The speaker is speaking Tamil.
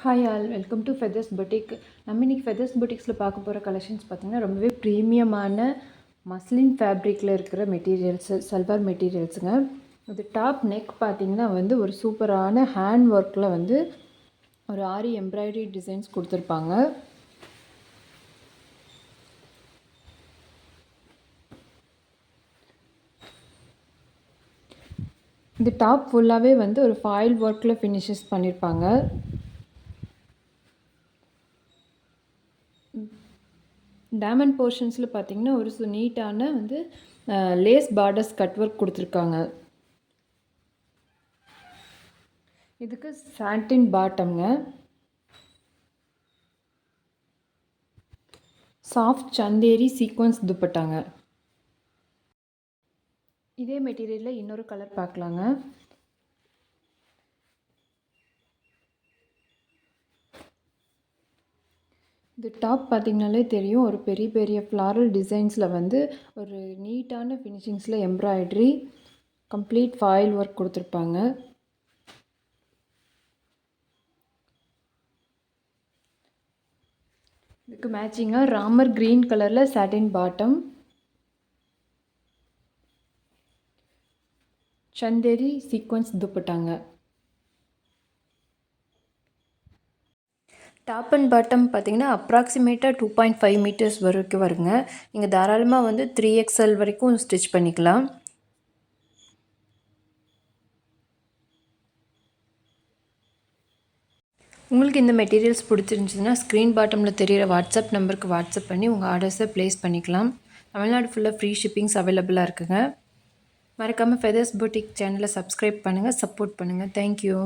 Hi all welcome to feathers boutique. நம்ம இன்றைக்கி ஃபெதர்ஸ் பொட்டிக்ஸில் பார்க்க போகிற கலெக்ஷன்ஸ் பார்த்திங்கன்னா ரொம்பவே ப்ரீமியமான மஸ்லின் ஃபேப்ரிக்கில் இருக்கிற மெட்டீரியல்ஸு, சல்வார் மெட்டீரியல்ஸுங்க. இது டாப் நெக் பார்த்திங்கன்னா ஒரு சூப்பரான ஹேண்ட் ஒர்க்கில் ஒரு ஆரி எம்ப்ராய்டரி டிசைன்ஸ் கொடுத்துருப்பாங்க. இந்த டாப் ஃபுல்லாகவே ஒரு ஃபாயில் ஒர்க்கில் ஃபினிஷஸ் பண்ணியிருப்பாங்க. டைமண்ட் போர்ஷன்ஸில் பார்த்திங்கன்னா ஒரு நீட்டான லேஸ் பார்டர்ஸ் கட் ஒர்க் கொடுத்துருக்காங்க. இதுக்கு சாட்டின் பாட்டம்ங்க. சாஃப்ட் சந்தேரி சீக்வன்ஸ் துப்பட்டாங்க. இதே மெட்டீரியலில் இன்னொரு கலர் பார்க்கலாங்க. இது டாப் பார்த்திங்கனாலே தெரியும், ஒரு பெரிய பெரிய ஃப்ளாரல் டிசைன்ஸில் ஒரு நீட்டான ஃபினிஷிங்ஸில் எம்ப்ராய்ட்ரி கம்ப்ளீட் ஃபாயில் ஒர்க் கொடுத்துருப்பாங்க. இதுக்கு மேட்சிங்காக ராமர் க்ரீன் கலரில் சாட்டின் பாட்டம், சந்தேரி சீக்வன்ஸ் துப்பட்டாங்க. டாப் அண்ட் பாட்டம் பார்த்திங்கன்னா அப்ராக்சிமேட்டாக 2.5 மீட்டர்ஸ் வரைக்கும் வருங்க. நீங்கள் தாராளமாக 3XL வரைக்கும் ஸ்டிச் பண்ணிக்கலாம். உங்களுக்கு இந்த மெட்டீரியல்ஸ் பிடிச்சிருந்துச்சுன்னா ஸ்க்ரீன் பாட்டமில் தெரிகிற வாட்ஸ்அப் நம்பருக்கு வாட்ஸ்அப் பண்ணி உங்கள் ஆர்டர்ஸை ப்ளேஸ் பண்ணிக்கலாம். தமிழ்நாடு ஃபுல்லாக ஃப்ரீ ஷிப்பிங்ஸ் அவைலபிளாக இருக்குங்க. மறக்காமல் ஃபெதர்ஸ் பொட்டிக் சேனலை சப்ஸ்கிரைப் பண்ணுங்கள், சப்போர்ட் பண்ணுங்கள். தேங்க்யூ.